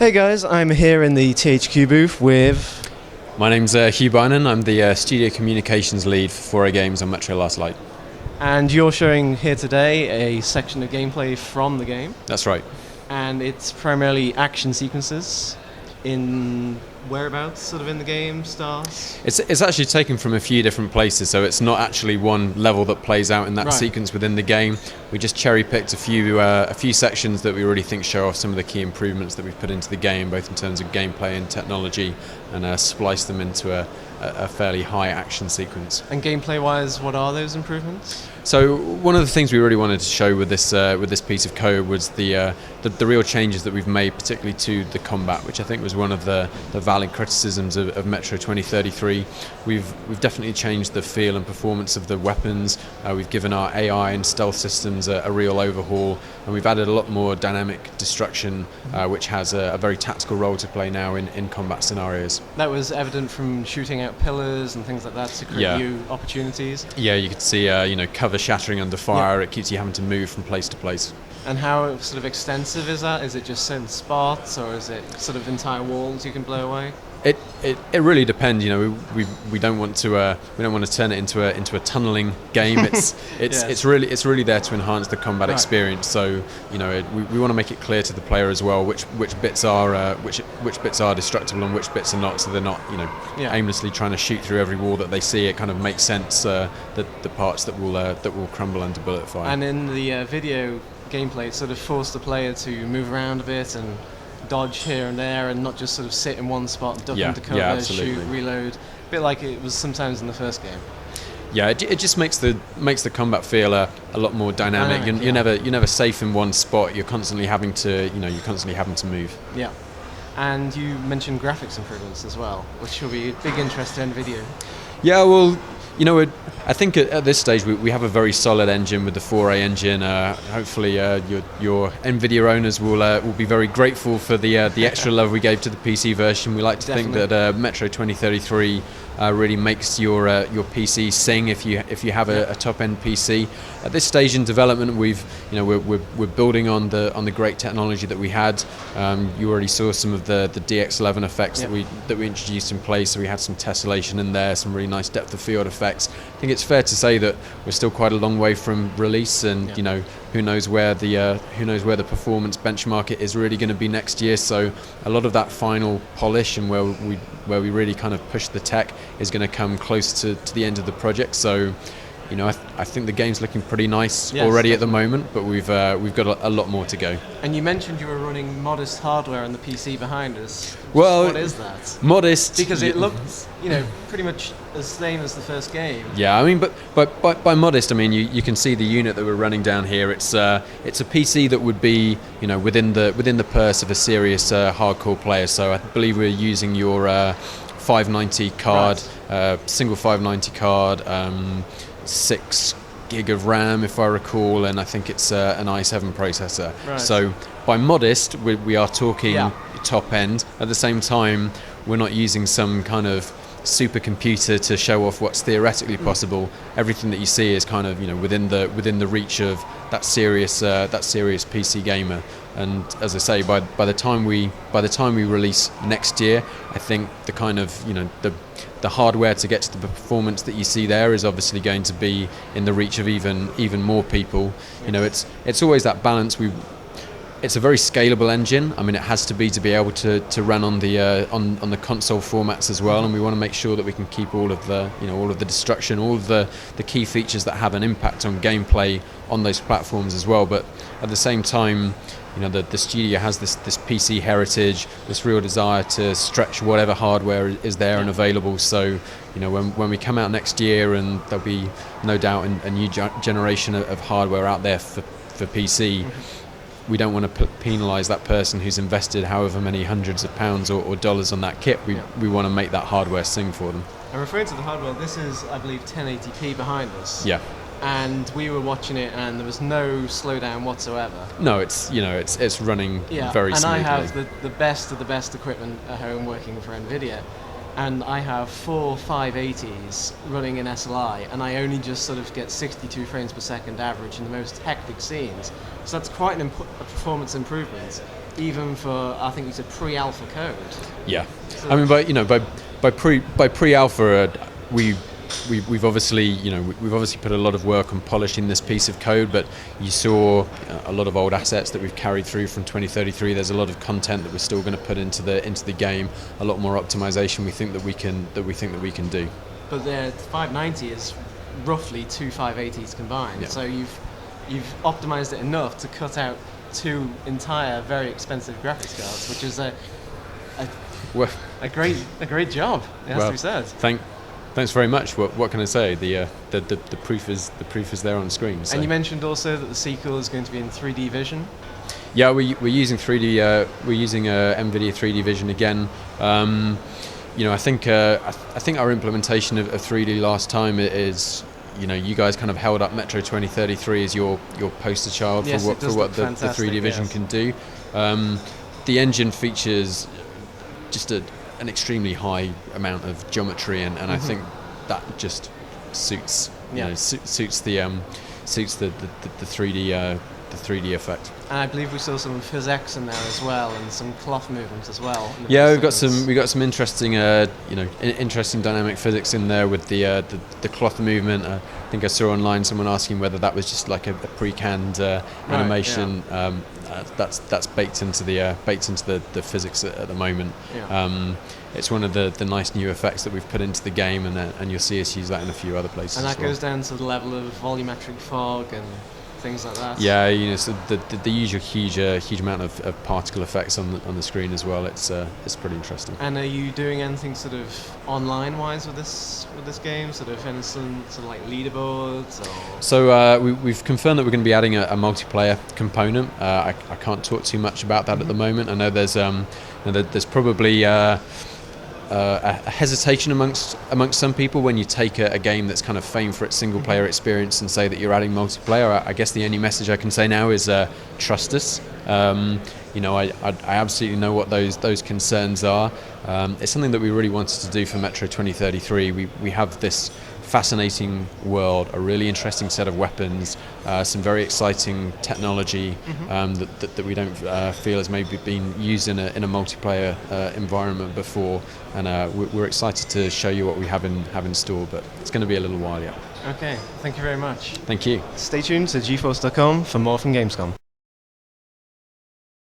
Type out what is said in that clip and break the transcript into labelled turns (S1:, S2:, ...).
S1: Hey guys, I'm here in the THQ booth with...
S2: My name's Hugh Bynan. I'm the Studio Communications Lead for 4A Games on Metro Last Light.
S1: And you're showing here today a section of gameplay from the game.
S2: That's right.
S1: And it's primarily action sequences in whereabouts sort of in the game starts?
S2: It's actually taken from a few different places, so it's not actually one level that plays out in that sequence within the game. We just cherry-picked a few sections that we really think show off some of the key improvements that we've put into the game, both in terms of gameplay and technology, and spliced them into a fairly high action sequence.
S1: And gameplay-wise, what are those improvements?
S2: So one of the things we really wanted to show with this piece of code was the real changes that we've made, particularly to the combat, which I think was one of the valid criticisms of Metro 2033. We've definitely changed the feel and performance of the weapons. We've given our AI and stealth systems a real overhaul, and we've added a lot more dynamic destruction, which has a very tactical role to play now in combat scenarios.
S1: That was evident from shooting out pillars and things like that to create new opportunities.
S2: Yeah, you could see cover shattering under fire. It keeps you having to move from place to place.
S1: And how sort of extensive is that? Is it just certain spots, or is it sort of entire walls you can blow away?
S2: It really depends. We don't want to turn it into a tunneling game. It's really there to enhance the combat experience. So we want to make it clear to the player as well which bits are which bits are destructible and which bits are not. So they're not aimlessly trying to shoot through every wall that they see. It kind of makes sense that the parts that will crumble under bullet fire.
S1: And in the video gameplay, it sort of forced the player to move around a bit and dodge here and there, and not just sort of sit in one spot, duck under cover, shoot, reload. A bit like it was sometimes in the first game.
S2: Yeah, it just makes the combat feel a lot more dynamic. You're never safe in one spot. You're constantly having to move.
S1: Yeah, and you mentioned graphics improvements as well, which will be a big interest to NVIDIA.
S2: Yeah, well, I think at this stage we have a very solid engine with the 4A engine. Hopefully your NVIDIA owners will be very grateful for the extra love we gave to the PC version. We like to think that Metro 2033 really makes your PC sing if you have a top-end PC. At this stage in development, we're building on the great technology that we had. You already saw some of the DX11 effects that we introduced in place. So we had some tessellation in there, some really nice depth of field effects. I think it's fair to say that we're still quite a long way from release, and who knows where the performance benchmark is really going to be next year. So a lot of that final polish and where we really kind of push the tech is going to come close to the end of the project. So I think the game's looking pretty nice already at the moment, but we've got a lot more to go.
S1: And you mentioned you were running modest hardware on the PC behind us.
S2: Well,
S1: what is that?
S2: Modest,
S1: because it looks pretty much the same as the first game.
S2: Yeah, I mean, but by modest, I mean you can see the unit that we're running down here. It's a PC that would be within the purse of a serious hardcore player. So I believe we're using your 590 card, single 590 card. 6 gig of RAM if I recall, and I think it's an i7 processor. So by modest we are talking top end. At the same time, we're not using some kind of supercomputer to show off what's theoretically possible. Everything that you see is kind of within the reach of that serious PC gamer. And as I say, by the time we release next year, I think the kind of the hardware to get to the performance that you see there is obviously going to be in the reach of even more people. It's always that balance. It's a very scalable engine. I mean, it has to be able to run on the console formats as well, and we want to make sure that we can keep all of the destruction, all of the key features that have an impact on gameplay on those platforms as well. But at the same time, the studio has this PC heritage, this real desire to stretch whatever hardware is there and available. So, when we come out next year, and there'll be no doubt a new generation of hardware out there for PC, we don't want to penalise that person who's invested however many hundreds of pounds or dollars on that kit. We want to make that hardware sing for them.
S1: And referring to the hardware, this is, I believe, 1080p behind us.
S2: Yeah.
S1: And we were watching it, and there was no slowdown whatsoever.
S2: No, it's it's running very smoothly.
S1: And I have the best of the best equipment at home working for NVIDIA, and I have 4 580s running in SLI, and I only just sort of get 62 frames per second average in the most hectic scenes. So that's quite a performance improvement, even for, I think it's a pre-alpha code.
S2: Yeah, so I mean, by pre-alpha, we've obviously put a lot of work on polishing this piece of code, but you saw a lot of old assets that we've carried through from 2033. There's a lot of content that we're still going to put into the game, a lot more optimization we think that we can do.
S1: But the 590 is roughly 2 580s combined, yeah. So you've optimized it enough to cut out 2 entire very expensive graphics cards, which is a great job, it has to be said.
S2: Thanks very much. What can I say? The proof is there on the screen. So.
S1: And you mentioned also that the sequel is going to be in 3D vision.
S2: Yeah, we're using 3D. We're using NVIDIA 3D vision again. I think our implementation of 3D last time is. You guys kind of held up Metro 2033 as your poster child for what the 3D vision can do. The engine features just an extremely high amount of geometry, and I think that just suits suits the 3D effect.
S1: And I believe we saw some physics in there as well, and some cloth movements as well.
S2: Yeah, we've got some interesting interesting dynamic physics in there with the cloth movement. I think I saw online someone asking whether that was just like a pre-canned animation. Yeah. That's baked into the physics at the moment. Yeah. It's one of the nice new effects that we've put into the game, and you'll see us use that in a few other places.
S1: And that goes down to the level of volumetric fog and things like that.
S2: Yeah, so the usual huge amount of particle effects on the screen as well. It's pretty interesting.
S1: And are you doing anything sort of online wise with this game? Sort of anything sort of like leaderboards or?
S2: So we've confirmed that we're going to be adding a multiplayer component. I can't talk too much about that at the moment. I know there's probably a hesitation amongst some people when you take a game that's kind of famed for its single player experience and say that you're adding multiplayer. I guess the only message I can say now is trust us. I absolutely know what those concerns are. It's something that we really wanted to do for Metro 2033. We have this fascinating world, a really interesting set of weapons, some very exciting technology that we don't feel has maybe been used in a multiplayer environment before, and we're excited to show you what we have in store, but it's going to be a little while yet.
S1: Okay, thank you very much.
S2: Thank you.
S1: Stay tuned to GeForce.com for more from Gamescom.